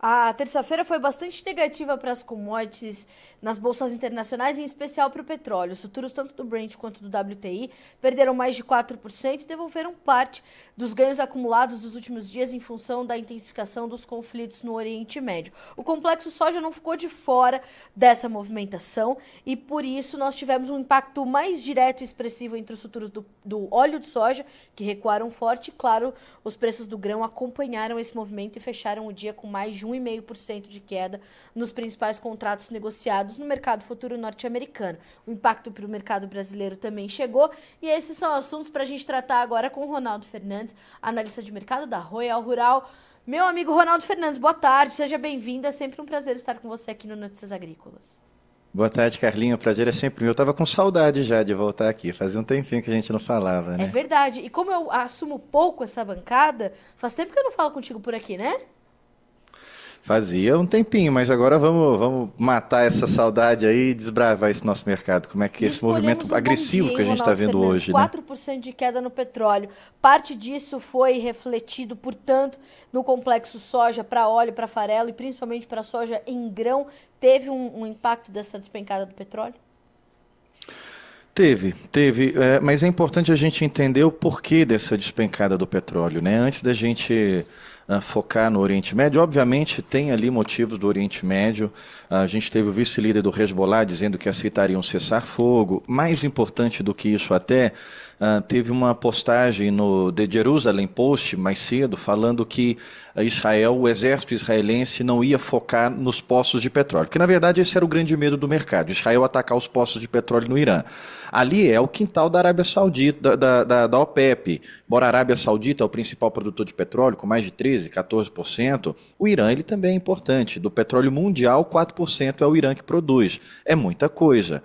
A terça-feira foi bastante negativa para as commodities nas bolsas internacionais, em especial para o petróleo. Os futuros, tanto do Brent quanto do WTI, perderam mais de 4% e devolveram parte dos ganhos acumulados dos últimos dias em função da intensificação dos conflitos no Oriente Médio. O complexo soja não ficou de fora dessa movimentação e, por isso, nós tivemos um impacto mais direto e expressivo entre os futuros do óleo de soja, que recuaram forte, e, claro, os preços do grão acompanharam esse movimento e fecharam o dia com mais de 1,5% de queda nos principais contratos negociados no mercado futuro norte-americano. O impacto para o mercado brasileiro também chegou e esses são assuntos para a gente tratar agora com o Ronaldo Fernandes, analista de mercado da Royal Rural. Meu amigo Ronaldo Fernandes, boa tarde, seja bem-vindo, é sempre um prazer estar com você aqui no Notícias Agrícolas. Boa tarde, Carlinhos. O prazer é sempre meu. Eu tava com saudade já de voltar aqui. Fazia um tempinho que a gente não falava, É né? verdade, e como eu assumo pouco essa bancada, faz tempo que eu não falo contigo por aqui, né? Fazia um tempinho, mas agora vamos matar essa saudade aí e desbravar esse nosso mercado. Como é que E esse escolhemos movimento um bom dia, agressivo que hein, a gente está Ronaldo vendo Fernandes? hoje, né? 4% de queda no petróleo. Parte disso foi refletido, portanto, no complexo soja para óleo, para farelo e principalmente para soja em grão. Teve um impacto dessa despencada do petróleo? Teve, mas é importante a gente entender o porquê dessa despencada do petróleo, né? Antes da gente focar no Oriente Médio, obviamente tem ali motivos do Oriente Médio. A gente teve o vice-líder do Hezbollah dizendo que aceitaria um cessar-fogo. Mais importante do que isso até, teve uma postagem no The Jerusalem Post mais cedo falando que Israel, o exército israelense não ia focar nos poços de petróleo, porque na verdade esse era o grande medo do mercado, Israel atacar os poços de petróleo no Irã. Ali é o quintal da Arábia Saudita, da OPEP. Embora a Arábia Saudita é o principal produtor de petróleo, com mais de 13, 14%, o Irã ele também é importante. Do petróleo mundial, 4% é o Irã que produz. É muita coisa.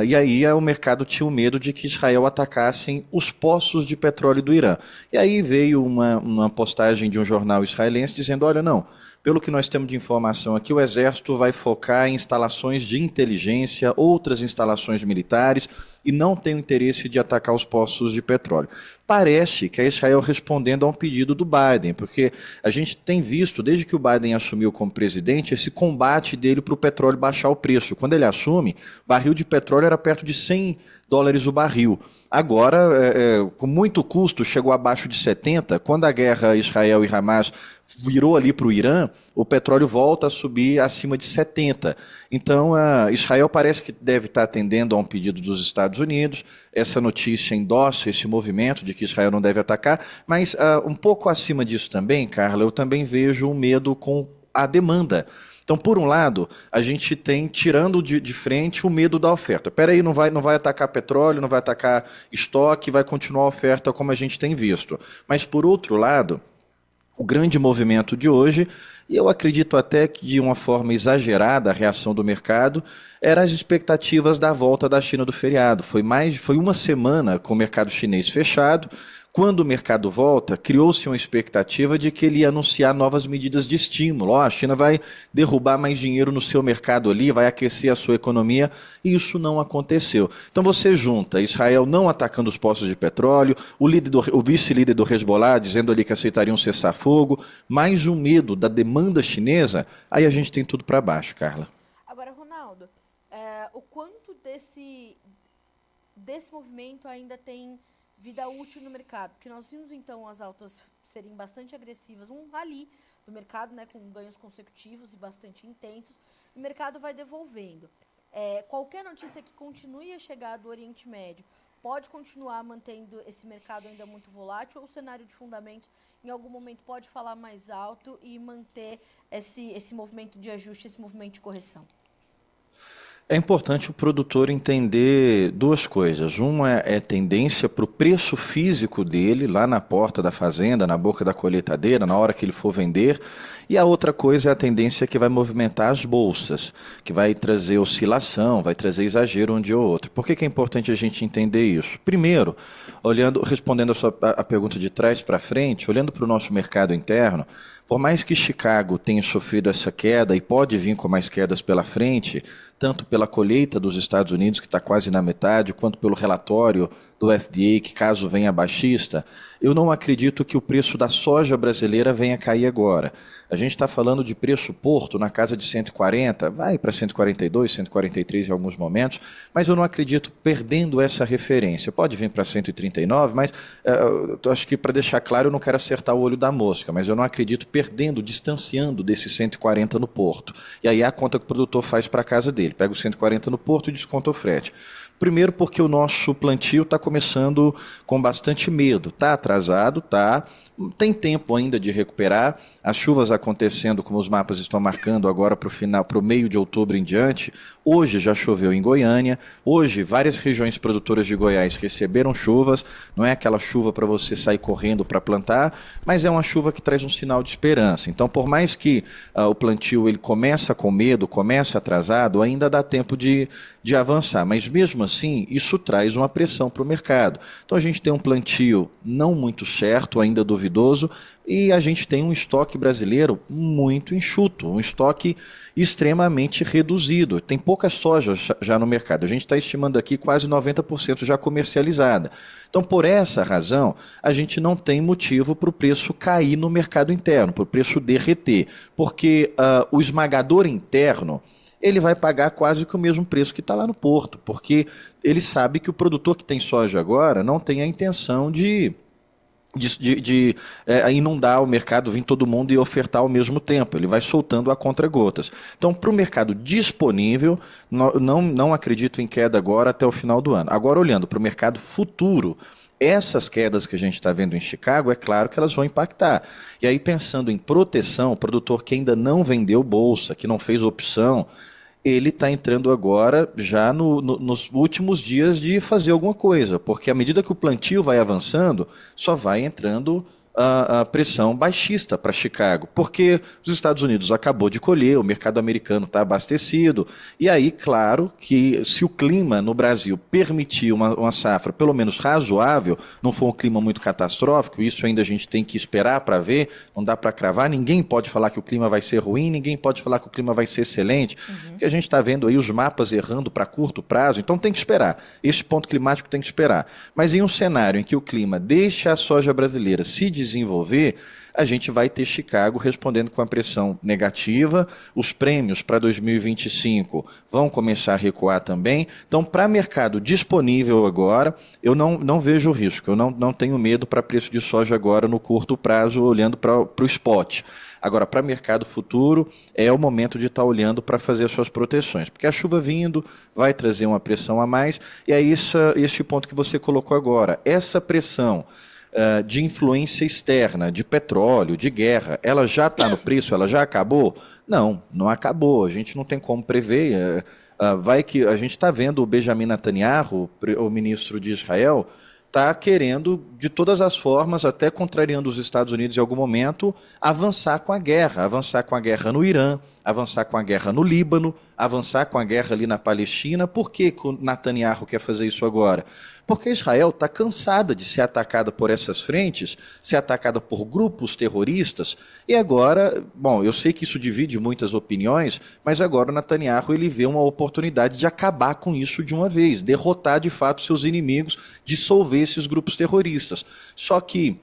E aí o mercado tinha o medo de que Israel atacasse os poços de petróleo do Irã. E aí veio uma postagem de um jornal israelense dizendo, olha, não, pelo que nós temos de informação aqui, o Exército vai focar em instalações de inteligência, outras instalações militares, e não tem o interesse de atacar os poços de petróleo. Parece que é Israel respondendo a um pedido do Biden, porque a gente tem visto, desde que o Biden assumiu como presidente, esse combate dele para o petróleo baixar o preço. Quando ele assume, barril de petróleo era perto de $100 o barril. Agora, com muito custo, chegou abaixo de 70. Quando a guerra Israel e Hamas virou ali para o Irã, o petróleo volta a subir acima de 70. Então, Israel parece que deve estar atendendo a um pedido dos Estados Unidos. Essa notícia endossa esse movimento de que Israel não deve atacar, mas um pouco acima disso também, Carla, eu também vejo um medo com a demanda. Então, por um lado, a gente tem, tirando de frente, o medo da oferta. Peraí, não vai atacar petróleo, não vai atacar estoque, vai continuar a oferta como a gente tem visto. Mas, por outro lado, o grande movimento de hoje, e eu acredito até que de uma forma exagerada a reação do mercado, eram as expectativas da volta da China do feriado. Foi uma semana com o mercado chinês fechado. Quando o mercado volta, criou-se uma expectativa de que ele ia anunciar novas medidas de estímulo. A China vai derrubar mais dinheiro no seu mercado ali, vai aquecer a sua economia, e isso não aconteceu. Então você junta Israel não atacando os postos de petróleo, o vice-líder do Hezbollah dizendo ali que aceitaria um cessar-fogo, mais um medo da demanda chinesa, aí a gente tem tudo para baixo, Carla. Agora, Ronaldo, o quanto desse movimento ainda tem vida útil no mercado? Porque nós vimos então as altas serem bastante agressivas, um rally do mercado, né, com ganhos consecutivos e bastante intensos, o mercado vai devolvendo. Qualquer notícia que continue a chegar do Oriente Médio pode continuar mantendo esse mercado ainda muito volátil, ou o cenário de fundamentos em algum momento pode falar mais alto e manter esse movimento de ajuste, esse movimento de correção? É importante o produtor entender duas coisas. Uma é tendência para o preço físico dele, lá na porta da fazenda, na boca da colheitadeira, na hora que ele for vender. E a outra coisa é a tendência que vai movimentar as bolsas, que vai trazer oscilação, vai trazer exagero um dia ou outro. Por que é importante a gente entender isso? Primeiro, respondendo a pergunta de trás para frente, olhando para o nosso mercado interno, por mais que Chicago tenha sofrido essa queda e pode vir com mais quedas pela frente, tanto pela colheita dos Estados Unidos, que está quase na metade, quanto pelo relatório do FDA, que caso venha baixista, eu não acredito que o preço da soja brasileira venha cair agora. A gente está falando de preço porto na casa de 140, vai para 142, 143 em alguns momentos, mas eu não acredito perdendo essa referência. Pode vir para 139, mas eu acho que para deixar claro, eu não quero acertar o olho da mosca, mas eu não acredito perdendo, distanciando desses 140 no porto. E aí é a conta que o produtor faz para a casa dele, pega os 140 no porto e desconta o frete. Primeiro porque o nosso plantio está começando com bastante medo, está atrasado, tem tempo ainda de recuperar, as chuvas acontecendo como os mapas estão marcando agora para o meio de outubro em diante. Hoje já choveu em Goiânia, hoje várias regiões produtoras de Goiás receberam chuvas, não é aquela chuva para você sair correndo para plantar, mas é uma chuva que traz um sinal de esperança. Então, por mais que o plantio ele começa com medo, começa atrasado, ainda dá tempo de avançar, mas mesmo assim isso traz uma pressão para o mercado. Então a gente tem um plantio não muito certo, ainda duvidoso, e a gente tem um estoque brasileiro muito enxuto, um estoque extremamente reduzido. Tem pouca soja já no mercado. A gente está estimando aqui quase 90% já comercializada. Então, por essa razão, a gente não tem motivo para o preço cair no mercado interno, para o preço derreter, porque o esmagador interno ele vai pagar quase que o mesmo preço que está lá no porto, porque ele sabe que o produtor que tem soja agora não tem a intenção de inundar o mercado, vir todo mundo e ofertar ao mesmo tempo. Ele vai soltando a contra-gotas. Então, para o mercado disponível, não acredito em queda agora até o final do ano. Agora, olhando para o mercado futuro, essas quedas que a gente está vendo em Chicago, é claro que elas vão impactar. E aí, pensando em proteção, o produtor que ainda não vendeu bolsa, que não fez opção, ele está entrando agora já nos últimos dias de fazer alguma coisa, porque à medida que o plantio vai avançando, só vai entrando a pressão baixista para Chicago, porque os Estados Unidos acabou de colher, o mercado americano está abastecido, e aí, claro, que se o clima no Brasil permitir uma safra pelo menos razoável, não for um clima muito catastrófico, isso ainda a gente tem que esperar para ver, não dá para cravar, ninguém pode falar que o clima vai ser ruim, ninguém pode falar que o clima vai ser excelente, porque a gente está vendo aí os mapas errando para curto prazo, então tem que esperar, esse ponto climático tem que esperar. Mas em um cenário em que o clima deixa a soja brasileira se desenvolver, a gente vai ter Chicago respondendo com a pressão negativa, os prêmios para 2025 vão começar a recuar também. Então, para mercado disponível agora, eu não vejo risco, eu não tenho medo para preço de soja agora no curto prazo, olhando para o spot. Agora, para mercado futuro, é o momento de estar olhando para fazer as suas proteções, porque a chuva vindo vai trazer uma pressão a mais, e é esse ponto que você colocou agora, essa pressão de influência externa, de petróleo, de guerra, ela já está no preço, ela já acabou? Não acabou, a gente não tem como prever, vai que a gente está vendo o Benjamin Netanyahu, o ministro de Israel, está querendo, de todas as formas, até contrariando os Estados Unidos em algum momento, avançar com a guerra no Irã, avançar com a guerra no Líbano, avançar com a guerra ali na Palestina. Por que o Netanyahu quer fazer isso agora? Porque Israel está cansada de ser atacada por essas frentes, ser atacada por grupos terroristas, e agora, bom, eu sei que isso divide muitas opiniões, mas agora o Netanyahu ele vê uma oportunidade de acabar com isso de uma vez, derrotar de fato seus inimigos, dissolver esses grupos terroristas. Só que,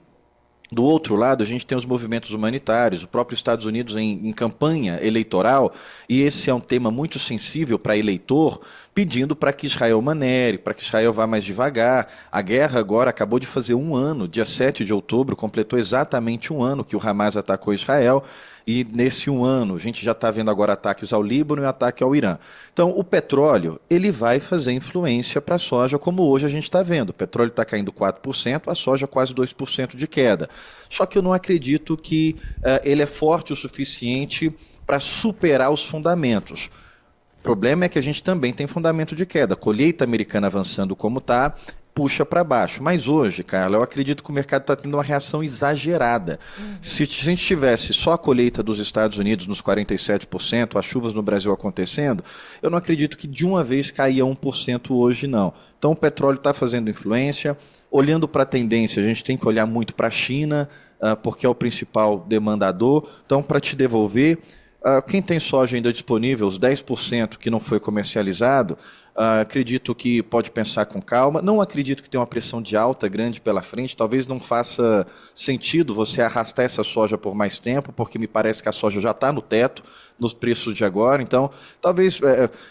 do outro lado, a gente tem os movimentos humanitários, o próprio Estados Unidos em campanha eleitoral, e esse é um tema muito sensível para eleitor, pedindo para que Israel manere, para que Israel vá mais devagar. A guerra agora acabou de fazer um ano, dia 7 de outubro, completou exatamente um ano que o Hamas atacou Israel, e nesse um ano a gente já está vendo agora ataques ao Líbano e ataque ao Irã. Então o petróleo ele vai fazer influência para a soja, como hoje a gente está vendo. O petróleo está caindo 4%, a soja quase 2% de queda. Só que eu não acredito que ele é forte o suficiente para superar os fundamentos. O problema é que a gente também tem fundamento de queda. A colheita americana avançando como está, puxa para baixo. Mas hoje, Carla, eu acredito que o mercado está tendo uma reação exagerada. Se a gente tivesse só a colheita dos Estados Unidos nos 47%, as chuvas no Brasil acontecendo, eu não acredito que de uma vez caia 1% hoje, não. Então o petróleo está fazendo influência. Olhando para a tendência, a gente tem que olhar muito para a China, porque é o principal demandador. Então, para te devolver, quem tem soja ainda disponível, os 10% que não foi comercializado, Acredito que pode pensar com calma. Não acredito que tenha uma pressão de alta grande pela frente. Talvez não faça sentido você arrastar essa soja por mais tempo, porque me parece que a soja já está no teto, nos preços de agora. Então, talvez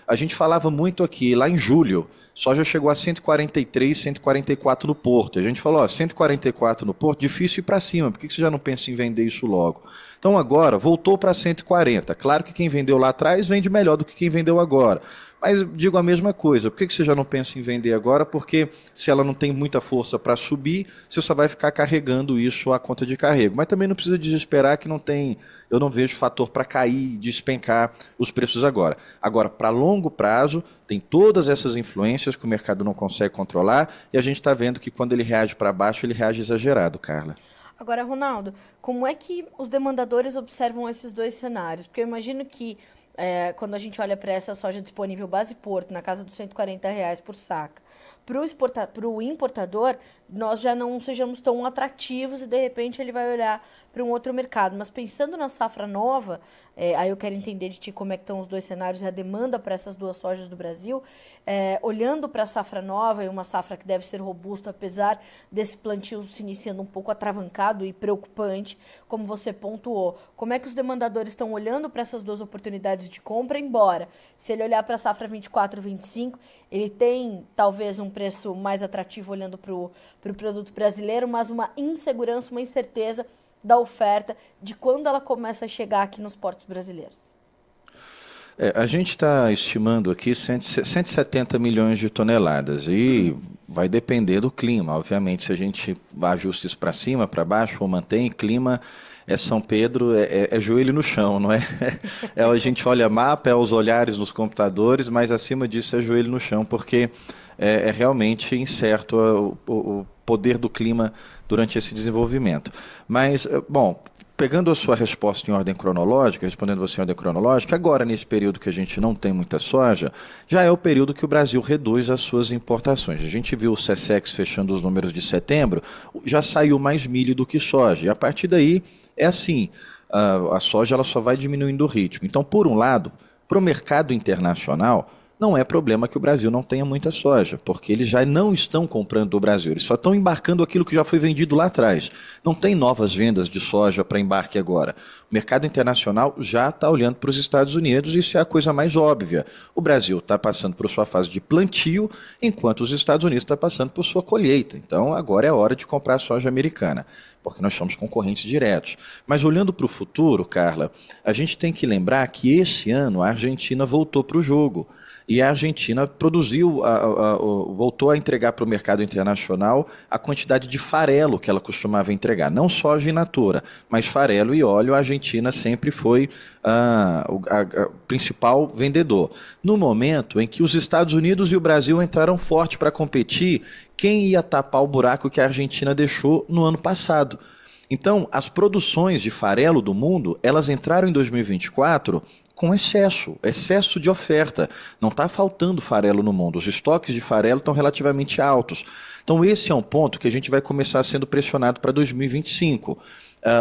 a gente falava muito aqui, lá em julho, soja chegou a 143, 144 no porto. A gente falou, ó, 144 no porto, difícil ir para cima. Por que você já não pensa em vender isso logo? Então agora voltou para 140. Claro que quem vendeu lá atrás vende melhor do que quem vendeu agora. Mas digo a mesma coisa, por que você já não pensa em vender agora? Porque se ela não tem muita força para subir, você só vai ficar carregando isso à conta de carrego. Mas também não precisa desesperar que eu não vejo fator para cair, despencar os preços agora. Agora, para longo prazo, tem todas essas influências que o mercado não consegue controlar e a gente está vendo que quando ele reage para baixo, ele reage exagerado, Carla. Agora, Ronaldo, como é que os demandadores observam esses dois cenários? Porque eu imagino que quando a gente olha para essa soja disponível base porto, na casa dos R$ 140 por saca, para o importador, nós já não sejamos tão atrativos e, de repente, ele vai olhar para um outro mercado. Mas pensando na safra nova, aí eu quero entender de ti como é que estão os dois cenários e a demanda para essas duas sojas do Brasil. Olhando para a safra nova, e uma safra que deve ser robusta, apesar desse plantio se iniciando um pouco atravancado e preocupante, como você pontuou. Como é que os demandadores estão olhando para essas duas oportunidades de compra, embora, se ele olhar para a safra 24, 25, ele tem talvez um preço mais atrativo olhando para o produto brasileiro, mas uma insegurança, uma incerteza da oferta de quando ela começa a chegar aqui nos portos brasileiros? A gente está estimando aqui 170 milhões de toneladas e vai depender do clima. Obviamente, se a gente ajusta isso para cima, para baixo ou mantém, clima São Pedro, é joelho no chão, não é? A gente olha mapa, os olhares nos computadores, mas acima disso é joelho no chão, porque é realmente incerto o poder do clima durante esse desenvolvimento. Mas, bom, pegando a sua resposta em ordem cronológica, respondendo você em ordem cronológica, agora nesse período que a gente não tem muita soja, já é o período que o Brasil reduz as suas importações. A gente viu o SESEX fechando os números de setembro, já saiu mais milho do que soja, e a partir daí é assim, a soja ela só vai diminuindo o ritmo. Então, por um lado, para o mercado internacional, não é problema que o Brasil não tenha muita soja, porque eles já não estão comprando do Brasil, eles só estão embarcando aquilo que já foi vendido lá atrás. Não tem novas vendas de soja para embarque agora. O mercado internacional já está olhando para os Estados Unidos e isso é a coisa mais óbvia. O Brasil está passando por sua fase de plantio, enquanto os Estados Unidos estão passando por sua colheita. Então agora é a hora de comprar soja americana, porque nós somos concorrentes diretos. Mas olhando para o futuro, Carla, a gente tem que lembrar que esse ano a Argentina voltou para o jogo. E a Argentina voltou a entregar para o mercado internacional a quantidade de farelo que ela costumava entregar. Não soja in natura, mas farelo e óleo, a Argentina sempre foi o principal vendedor. No momento em que os Estados Unidos e o Brasil entraram forte para competir, quem ia tapar o buraco que a Argentina deixou no ano passado? Então, as produções de farelo do mundo, elas entraram em 2024 com excesso de oferta. Não está faltando farelo no mundo, os estoques de farelo estão relativamente altos. Então esse é um ponto que a gente vai começar sendo pressionado para 2025.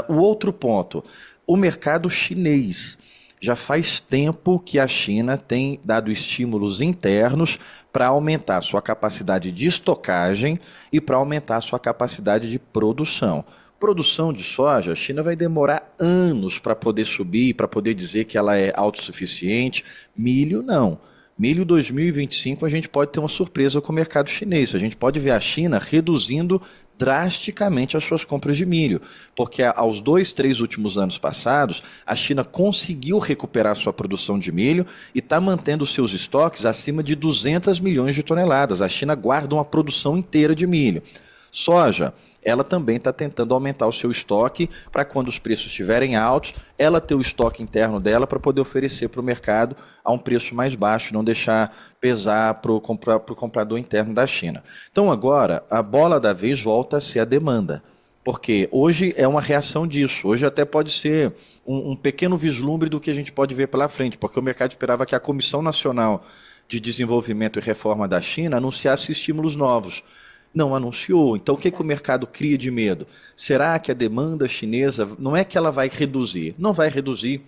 O outro ponto, o mercado chinês. Já faz tempo que a China tem dado estímulos internos para aumentar sua capacidade de estocagem e para aumentar sua capacidade de produção. Produção de soja, a China vai demorar anos para poder subir, para poder dizer que ela é autossuficiente. Milho, não. Milho 2025 a gente pode ter uma surpresa com o mercado chinês. A gente pode ver a China reduzindo drasticamente as suas compras de milho, porque aos 2, 3 últimos anos passados, a China conseguiu recuperar sua produção de milho e está mantendo seus estoques acima de 200 milhões de toneladas. A China guarda uma produção inteira de milho. Soja, ela também está tentando aumentar o seu estoque para quando os preços estiverem altos, ela ter o estoque interno dela para poder oferecer para o mercado a um preço mais baixo, não deixar pesar para o comprador interno da China. Então agora, a bola da vez volta a ser a demanda, porque hoje é uma reação disso, hoje até pode ser um pequeno vislumbre do que a gente pode ver pela frente, porque o mercado esperava que a Comissão Nacional de Desenvolvimento e Reforma da China anunciasse estímulos novos. Não anunciou. Então, o que o mercado cria de medo? Será que a demanda chinesa, não é que ela vai reduzir? Não vai reduzir,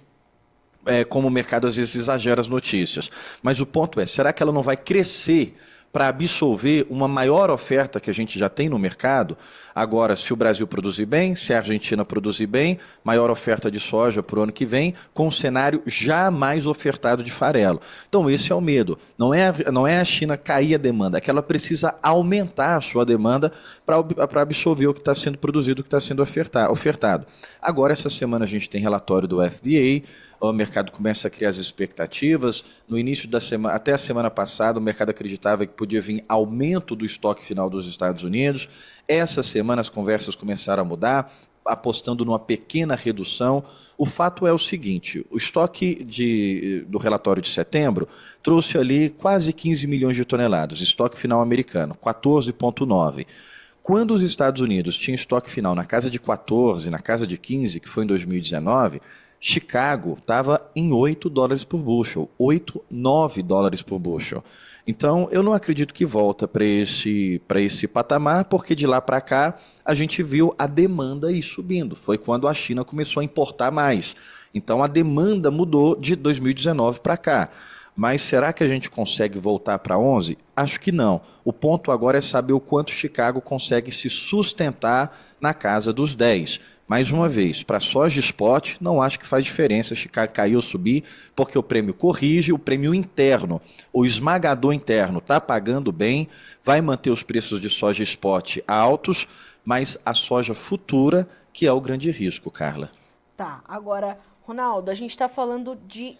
como o mercado às vezes exagera as notícias. Mas o ponto é, será que ela não vai crescer para absorver uma maior oferta que a gente já tem no mercado? Agora, se o Brasil produzir bem, se a Argentina produzir bem, maior oferta de soja para o ano que vem, com um cenário já mais ofertado de farelo. Então, esse é o medo. Não é a China cair a demanda, é que ela precisa aumentar a sua demanda para absorver o que está sendo produzido, o que está sendo ofertado. Agora, essa semana, a gente tem relatório do FDA, o mercado começa a criar as expectativas. No início da semana, até a semana passada, o mercado acreditava que podia vir aumento do estoque final dos Estados Unidos. Essa semana as conversas começaram a mudar, apostando numa pequena redução. O fato é o seguinte, o estoque do relatório de setembro trouxe ali quase 15 milhões de toneladas, estoque final americano, 14,9. Quando os Estados Unidos tinham estoque final na casa de 14, na casa de 15, que foi em 2019, Chicago estava em $8 por bushel, 8, 9 dólares por bushel. Então, eu não acredito que volta para esse patamar, porque de lá para cá a gente viu a demanda ir subindo. Foi quando a China começou a importar mais. Então, a demanda mudou de 2019 para cá. Mas será que a gente consegue voltar para 11? Acho que não. O ponto agora é saber o quanto Chicago consegue se sustentar na casa dos 10. Mais uma vez, para soja spot, não acho que faz diferença Chicago cair ou subir, porque o prêmio corrige, o prêmio interno, o esmagador interno está pagando bem, vai manter os preços de soja spot altos, mas a soja futura que é o grande risco, Carla. Tá, agora, Ronaldo, a gente está falando de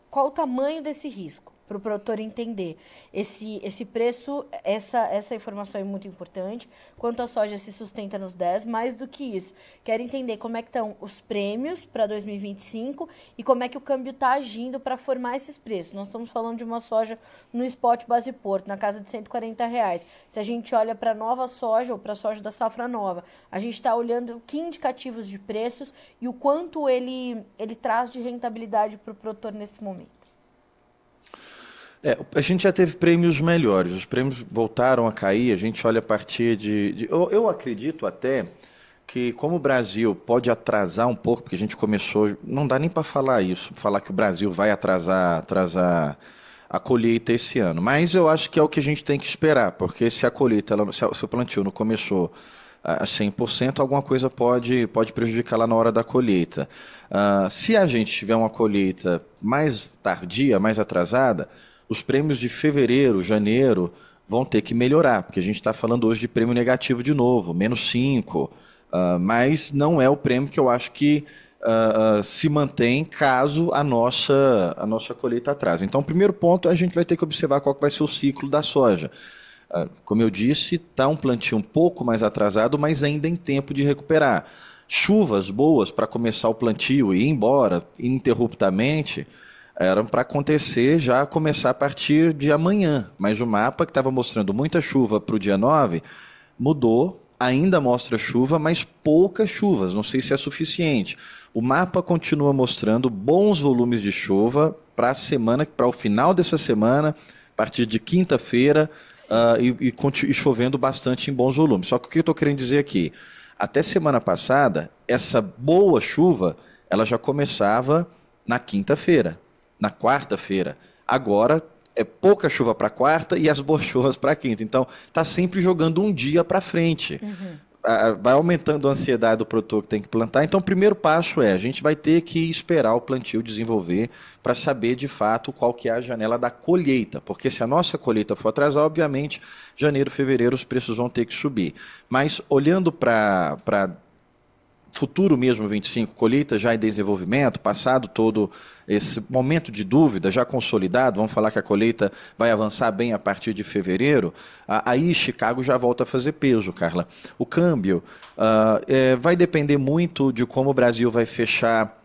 qual o tamanho desse risco, para o produtor entender. Esse preço, essa informação é muito importante. Quanto a soja se sustenta nos 10, mais do que isso. Quero entender como é que estão os prêmios para 2025 e como é que o câmbio está agindo para formar esses preços. Nós estamos falando de uma soja no spot base Porto, na casa de R$140. Se a gente olha para a nova soja ou para a soja da safra nova, a gente está olhando que indicativos de preços e o quanto ele traz de rentabilidade para o produtor nesse momento. A gente já teve prêmios melhores, os prêmios voltaram a cair, a gente olha a partir eu acredito até que como o Brasil pode atrasar um pouco, porque a gente começou, não dá nem para falar isso, falar que o Brasil vai atrasar a colheita esse ano, mas eu acho que é o que a gente tem que esperar, porque se a colheita, se o plantio não começou a 100%, alguma coisa pode prejudicar lá na hora da colheita. Se a gente tiver uma colheita mais tardia, mais atrasada, os prêmios de fevereiro, janeiro, vão ter que melhorar, porque a gente está falando hoje de prêmio negativo de novo, -5, mas não é o prêmio que eu acho que se mantém caso a nossa colheita atrase. Então, o primeiro ponto, a gente vai ter que observar qual que vai ser o ciclo da soja. Como eu disse, está um plantio um pouco mais atrasado, mas ainda em tempo de recuperar. Chuvas boas para começar o plantio e ir embora ininterruptamente eram para acontecer, já começar a partir de amanhã. Mas o mapa que estava mostrando muita chuva para o dia 9 mudou, ainda mostra chuva, mas poucas chuvas, não sei se é suficiente. O mapa continua mostrando bons volumes de chuva para a semana, para o final dessa semana, a partir de quinta-feira, e chovendo bastante em bons volumes. Só que o que eu estou querendo dizer aqui, até semana passada, essa boa chuva, ela já começava na quinta-feira, na quarta-feira. Agora é pouca chuva para quarta e as boas chuvas para quinta. Então, está sempre jogando um dia para frente. Vai aumentando a ansiedade do produtor que tem que plantar. Então, o primeiro passo a gente vai ter que esperar o plantio desenvolver para saber, de fato, qual que é a janela da colheita. Porque se a nossa colheita for atrasar, obviamente, janeiro, fevereiro, os preços vão ter que subir. Mas, olhando para futuro mesmo, 25, colheita já em desenvolvimento, passado todo esse momento de dúvida, já consolidado, vamos falar que a colheita vai avançar bem a partir de fevereiro, aí Chicago já volta a fazer peso, Carla. O câmbio vai depender muito de como o Brasil vai fechar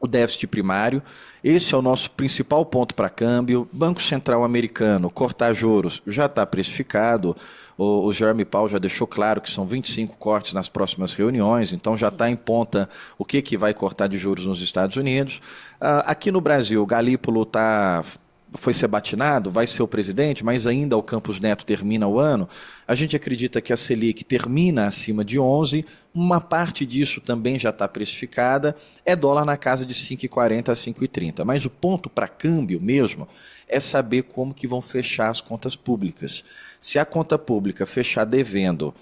o déficit primário. Esse é o nosso principal ponto para câmbio. Banco Central americano, cortar juros, já está precificado. O Jeremy Powell já deixou claro que são 25 cortes nas próximas reuniões, então já está em ponta o que vai cortar de juros nos Estados Unidos. Aqui no Brasil, o Galípolo está foi ser batinado, vai ser o presidente, mas ainda o Campos Neto termina o ano. A gente acredita que a Selic termina acima de 11, uma parte disso também já está precificada, é dólar na casa de 5,40 a 5,30. Mas o ponto para câmbio mesmo é saber como que vão fechar as contas públicas. Se a conta pública fechar devendo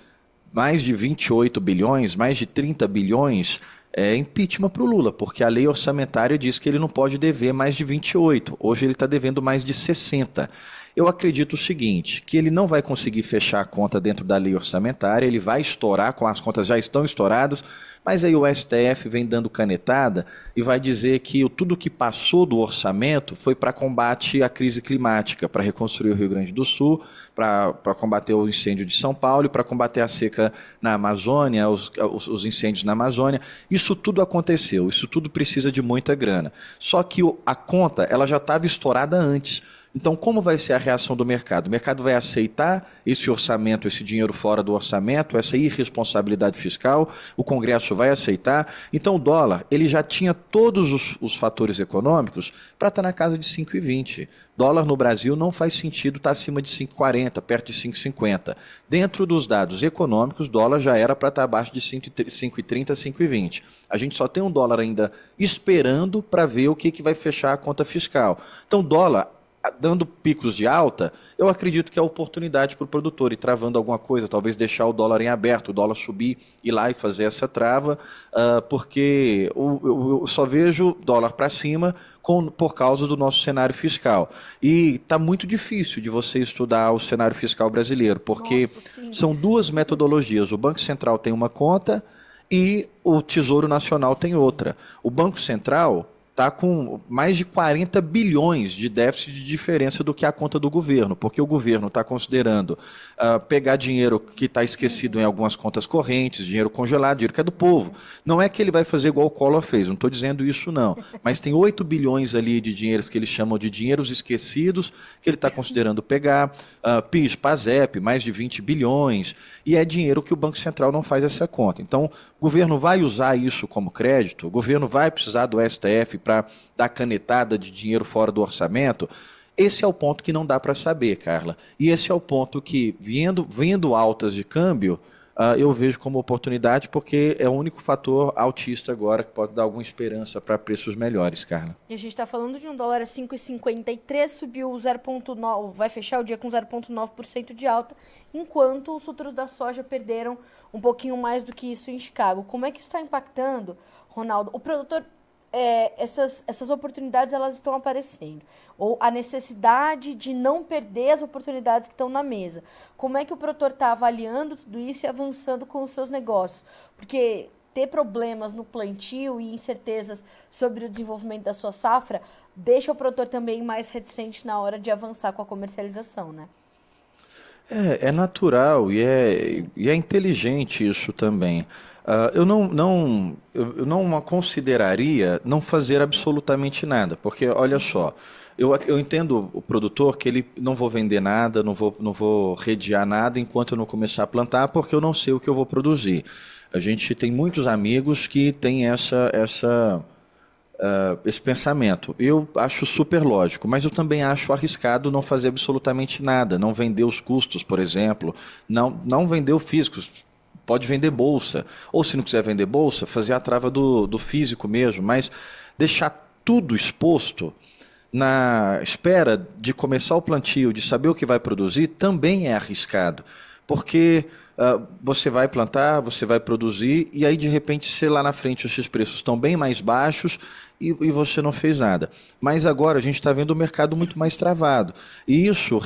mais de 28 bilhões, mais de 30 bilhões, é impeachment para o Lula, porque a lei orçamentária diz que ele não pode dever mais de 28. Hoje ele está devendo mais de 60. Eu acredito o seguinte, que ele não vai conseguir fechar a conta dentro da lei orçamentária, ele vai estourar, com as contas já estão estouradas, mas aí o STF vem dando canetada e vai dizer que tudo que passou do orçamento foi para combate à crise climática, para reconstruir o Rio Grande do Sul, para combater o incêndio de São Paulo e para combater a seca na Amazônia, os incêndios na Amazônia. Isso tudo aconteceu, isso tudo precisa de muita grana. Só que a conta ela já estava estourada antes. Então, como vai ser a reação do mercado? O mercado vai aceitar esse orçamento, esse dinheiro fora do orçamento, essa irresponsabilidade fiscal? O Congresso vai aceitar? Então, o dólar, ele já tinha todos os fatores econômicos para estar na casa de 5,20. Dólar no Brasil não faz sentido estar acima de 5,40, perto de 5,50. Dentro dos dados econômicos, dólar já era para estar abaixo de 5,30, 5,20. A gente só tem um dólar ainda esperando para ver o que vai fechar a conta fiscal. Então, dólar dando picos de alta, eu acredito que é oportunidade para o produtor ir travando alguma coisa, talvez deixar o dólar em aberto, o dólar subir, ir lá e fazer essa trava, porque eu só vejo dólar para cima por causa do nosso cenário fiscal. E está muito difícil de você estudar o cenário fiscal brasileiro, porque são duas metodologias. O Banco Central tem uma conta e o Tesouro Nacional tem outra. O Banco Central está com mais de 40 bilhões de déficit de diferença do que a conta do governo, porque o governo está considerando pegar dinheiro que está esquecido em algumas contas correntes, dinheiro congelado, dinheiro que é do povo. Não é que ele vai fazer igual o Collor fez, não estou dizendo isso não, mas tem 8 bilhões ali de dinheiros que eles chamam de dinheiros esquecidos, que ele está considerando pegar, PIS, PASEP, mais de 20 bilhões, e é dinheiro que o Banco Central não faz essa conta. Então, o governo vai usar isso como crédito, o governo vai precisar do STF para dar canetada de dinheiro fora do orçamento. Esse é o ponto que não dá para saber, Carla. E esse é o ponto que, vendo altas de câmbio, eu vejo como oportunidade, porque é o único fator altista agora que pode dar alguma esperança para preços melhores, Carla. E a gente está falando de um dólar a 5,53, subiu 0,9, vai fechar o dia com 0,9% de alta, enquanto os futuros da soja perderam um pouquinho mais do que isso em Chicago. Como é que isso está impactando, Ronaldo? O produtor, essas oportunidades elas estão aparecendo, ou a necessidade de não perder as oportunidades que estão na mesa. Como é que o produtor está avaliando tudo isso e avançando com os seus negócios? Porque ter problemas no plantio e incertezas sobre o desenvolvimento da sua safra deixa o produtor também mais reticente na hora de avançar com a comercialização, né? É natural e é inteligente isso também. Eu não consideraria não fazer absolutamente nada, porque olha só, eu entendo o produtor que ele não vou vender nada, não vou redear nada enquanto eu não começar a plantar, porque eu não sei o que eu vou produzir. A gente tem muitos amigos que têm esse pensamento. Eu acho super lógico, mas eu também acho arriscado não fazer absolutamente nada, não vender os custos, por exemplo, não vender o físico. Pode vender bolsa, ou se não quiser vender bolsa, fazer a trava do físico mesmo, mas deixar tudo exposto na espera de começar o plantio, de saber o que vai produzir, também é arriscado, porque você vai plantar, você vai produzir, e aí de repente, se lá na frente esses preços estão bem mais baixos e você não fez nada. Mas agora a gente está vendo o mercado muito mais travado. E isso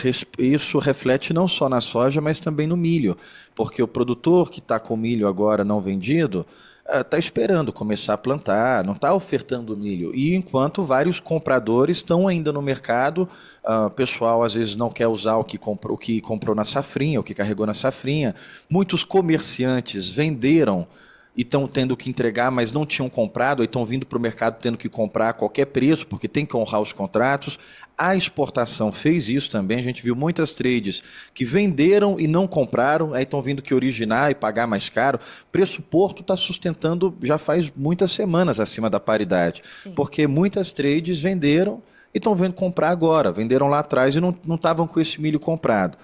reflete não só na soja, mas também no milho. Porque o produtor que está com milho agora não vendido, está esperando começar a plantar, não está ofertando milho. E enquanto vários compradores estão ainda no mercado, o pessoal às vezes não quer usar o que comprou na safrinha, o que carregou na safrinha. Muitos comerciantes venderam e estão tendo que entregar, mas não tinham comprado, aí estão vindo para o mercado tendo que comprar a qualquer preço, porque tem que honrar os contratos. A exportação fez isso também, a gente viu muitas trades que venderam e não compraram, aí estão vindo que originar e pagar mais caro. Preço Porto está sustentando já faz muitas semanas acima da paridade, Sim. Porque muitas trades venderam e estão vendo comprar agora. Venderam lá atrás e não estavam com esse milho comprado.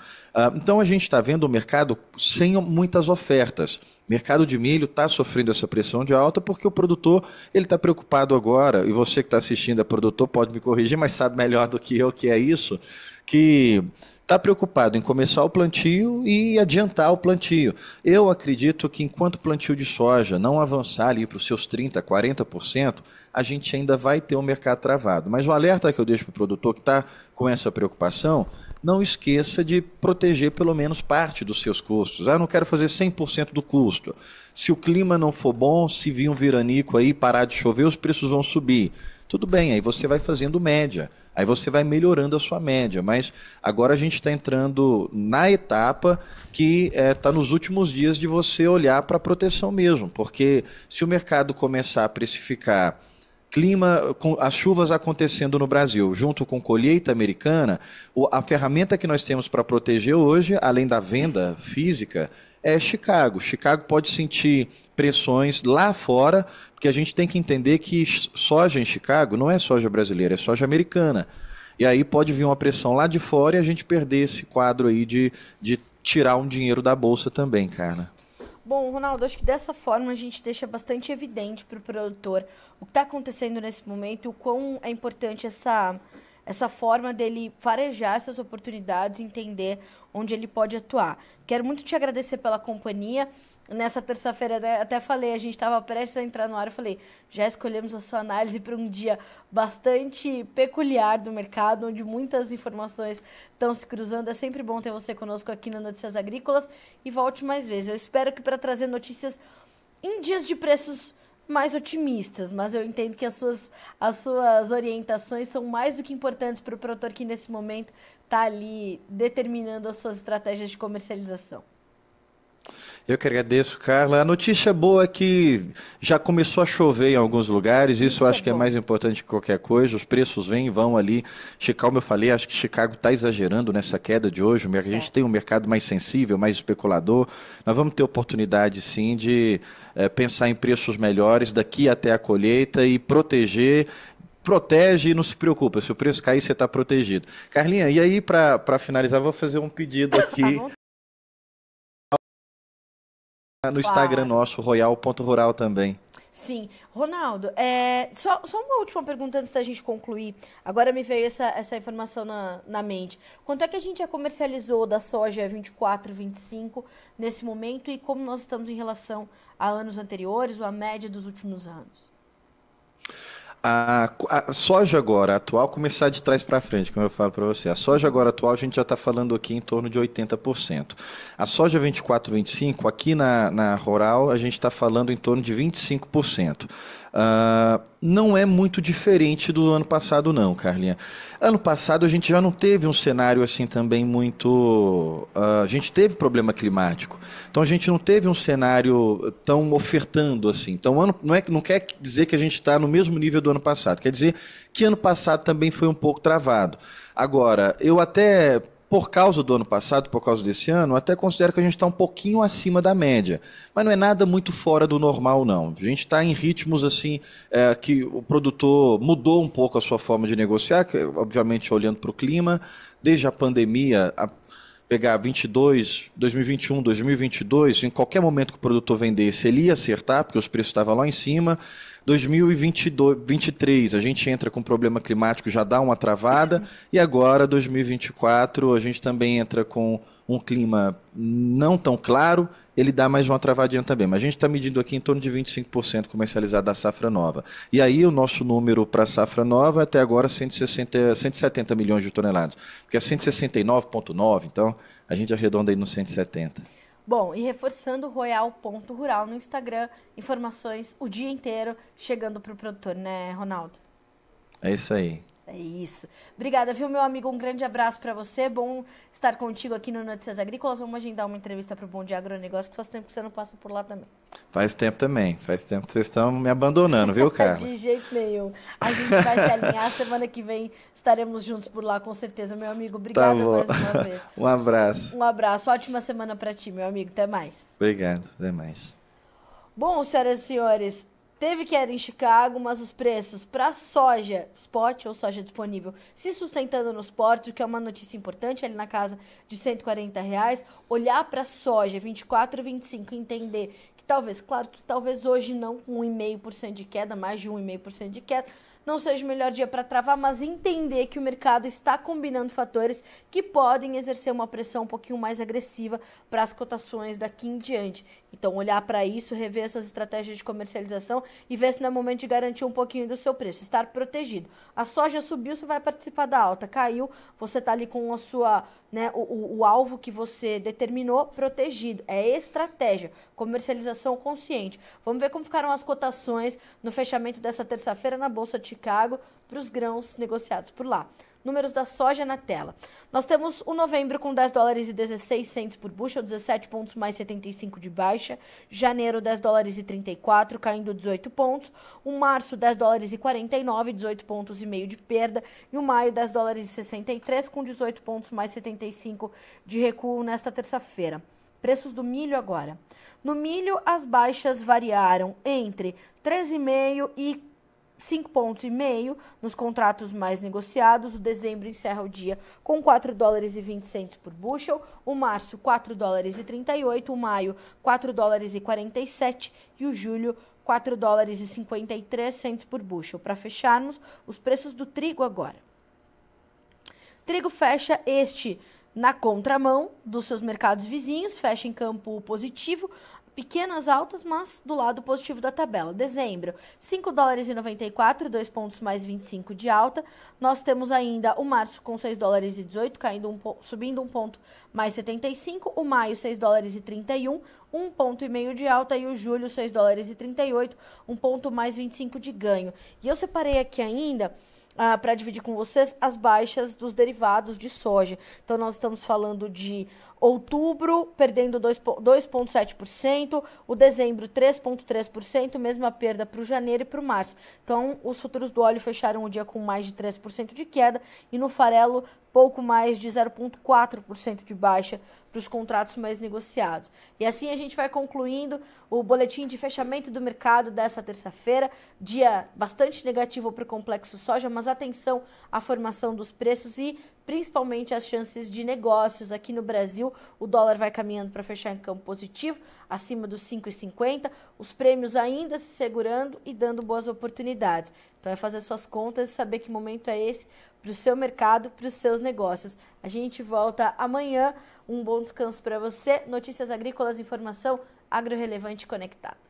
Então a gente está vendo o mercado sem muitas ofertas. O mercado de milho está sofrendo essa pressão de alta porque o produtor ele está preocupado agora, e você que está assistindo é produtor, pode me corrigir, mas sabe melhor do que eu que é isso, que está preocupado em começar o plantio e adiantar o plantio. Eu acredito que enquanto o plantio de soja não avançar ali para os seus 30%, 40%, a gente ainda vai ter um mercado travado. Mas o alerta que eu deixo para o produtor que está com essa preocupação, não esqueça de proteger pelo menos parte dos seus custos. Eu não quero fazer 100% do custo. Se o clima não for bom, se vir um veranico aí, parar de chover, os preços vão subir. Tudo bem, aí você vai fazendo média. Aí você vai melhorando a sua média, mas agora a gente está entrando na etapa que está nos últimos dias de você olhar para a proteção mesmo, porque se o mercado começar a precificar clima, com as chuvas acontecendo no Brasil, junto com colheita americana, a ferramenta que nós temos para proteger hoje, além da venda física, é Chicago. Chicago pode sentir pressões lá fora, porque a gente tem que entender que soja em Chicago não é soja brasileira, é soja americana. E aí pode vir uma pressão lá de fora e a gente perder esse quadro aí de tirar um dinheiro da bolsa também, cara. Bom, Ronaldo, acho que dessa forma a gente deixa bastante evidente para o produtor o que está acontecendo nesse momento e o quão é importante essa forma dele farejar essas oportunidades e entender onde ele pode atuar. Quero muito te agradecer pela companhia. Nessa terça-feira, até falei, a gente estava prestes a entrar no ar, eu falei, já escolhemos a sua análise para um dia bastante peculiar do mercado, onde muitas informações estão se cruzando. É sempre bom ter você conosco aqui no Notícias Agrícolas e volte mais vezes. Eu espero que para trazer notícias em dias de preços mais otimistas, mas eu entendo que as suas orientações são mais do que importantes para o produtor que nesse momento está ali determinando as suas estratégias de comercialização. Eu que agradeço, Carla. A notícia boa é que já começou a chover em alguns lugares, isso eu acho que é mais importante que qualquer coisa. Os preços vêm e vão ali. Chicago, como eu falei, acho que Chicago está exagerando nessa queda de hoje. A gente tem um mercado mais sensível, mais especulador. Nós vamos ter oportunidade, sim, de pensar em preços melhores daqui até a colheita e proteger. Protege e não se preocupa, se o preço cair, você está protegido. Carlinha, e aí, para finalizar, vou fazer um pedido aqui. No Instagram nosso, royal.rural também. Sim. Ronaldo, só uma última pergunta antes da gente concluir. Agora me veio essa informação na mente. Quanto é que a gente já comercializou da soja 24, 25 nesse momento e como nós estamos em relação a anos anteriores ou a média dos últimos anos? A soja agora atual, começar de trás para frente, como eu falo para você. A soja agora atual, a gente já está falando aqui em torno de 80%. A soja 24, 25, aqui na Rural, a gente está falando em torno de 25%. Não é muito diferente do ano passado não, Carlinha. Ano passado a gente já não teve um cenário assim também muito... a gente teve problema climático, então a gente não teve um cenário tão ofertando assim. Então não quer dizer que a gente está no mesmo nível do ano passado, quer dizer que ano passado também foi um pouco travado. Agora, eu até... Por causa do ano passado, por causa desse ano, até considero que a gente está um pouquinho acima da média. Mas não é nada muito fora do normal, não. A gente está em ritmos assim, que o produtor mudou um pouco a sua forma de negociar, que, obviamente olhando para o clima, desde a pandemia, pegar 2021, 2022, em qualquer momento que o produtor vendesse, ele ia acertar, porque os preços estavam lá em cima. 2023, a gente entra com problema climático, já dá uma travada, e agora, 2024, a gente também entra com um clima não tão claro, ele dá mais uma travadinha também. Mas a gente está medindo aqui em torno de 25% comercializado da safra nova. E aí o nosso número para a safra nova até agora 170 milhões de toneladas, porque é 169,9, então a gente arredonda aí no 170. Bom, e reforçando royal.rural no Instagram, informações o dia inteiro chegando para o produtor, né, Ronaldo? É isso aí. É isso. Obrigada, viu, meu amigo? Um grande abraço para você. Bom estar contigo aqui no Notícias Agrícolas. Vamos agendar uma entrevista para o Bom Dia Agronegócio, que faz tempo que você não passa por lá também. Faz tempo também. Faz tempo que vocês estão me abandonando, viu, Carla? De jeito nenhum. A gente vai se alinhar. Semana que vem estaremos juntos por lá, com certeza, meu amigo. Obrigada mais uma vez. Um abraço. Um abraço. Ótima semana para ti, meu amigo. Até mais. Obrigado. Até mais. Bom, senhoras e senhores, Teve queda em Chicago, mas os preços para soja spot ou soja disponível se sustentando nos portos, o que é uma notícia importante, ali na casa de R$ 140. Olhar para soja 24 e 25, entender que talvez, claro que talvez hoje não com 1,5% de queda, mais de 1,5% de queda, não seja o melhor dia para travar, mas entender que o mercado está combinando fatores que podem exercer uma pressão um pouquinho mais agressiva para as cotações daqui em diante. Então, olhar para isso, rever suas estratégias de comercialização e ver se não é momento de garantir um pouquinho do seu preço, estar protegido. A soja subiu, você vai participar da alta. Caiu, você está ali com a sua, né, o alvo que você determinou protegido. É estratégia, comercialização consciente. Vamos ver como ficaram as cotações no fechamento dessa terça-feira na Bolsa de Chicago para os grãos negociados por lá. Números da soja na tela. Nós temos o novembro com $10,16 por bushel, 17 pontos mais 75 de baixa. Janeiro, $10,34, caindo 18 pontos. O março, $10,49, 18 pontos e meio de perda. E o maio, $10,63, com 18 pontos mais 75 de recuo nesta terça-feira. Preços do milho agora. No milho, as baixas variaram entre 13,5 e 5,5 pontos nos contratos mais negociados. O dezembro encerra o dia com $4,20 por bushel, o março $4,38, o maio $4,47 e o julho $4,53 por bushel. Para fecharmos, os preços do trigo agora. Trigo fecha na contramão dos seus mercados vizinhos, fecha em campo positivo, pequenas altas, mas do lado positivo da tabela. Dezembro, $5,94, 2 pontos mais 25 de alta. Nós temos ainda o março com $6,18, subindo 1 ponto mais 75. O maio, $6,31, 1,5 ponto de alta. E o julho, $6,38, 1 ponto mais 25 de ganho. E eu separei aqui ainda para dividir com vocês as baixas dos derivados de soja. Então, nós estamos falando de outubro perdendo 2,7%, o dezembro 3,3%, mesma perda para o janeiro e para o março. Então, os futuros do óleo fecharam o dia com mais de 3% de queda e no farelo pouco mais de 0,4% de baixa para os contratos mais negociados. E assim a gente vai concluindo o boletim de fechamento do mercado dessa terça-feira, dia bastante negativo para o complexo soja, mas atenção à formação dos preços e principalmente as chances de negócios aqui no Brasil. O dólar vai caminhando para fechar em campo positivo, acima dos 5,50, os prêmios ainda se segurando e dando boas oportunidades. Então é fazer suas contas e saber que momento é esse para o seu mercado, para os seus negócios. A gente volta amanhã. Um bom descanso para você. Notícias agrícolas, informação agro relevante conectada.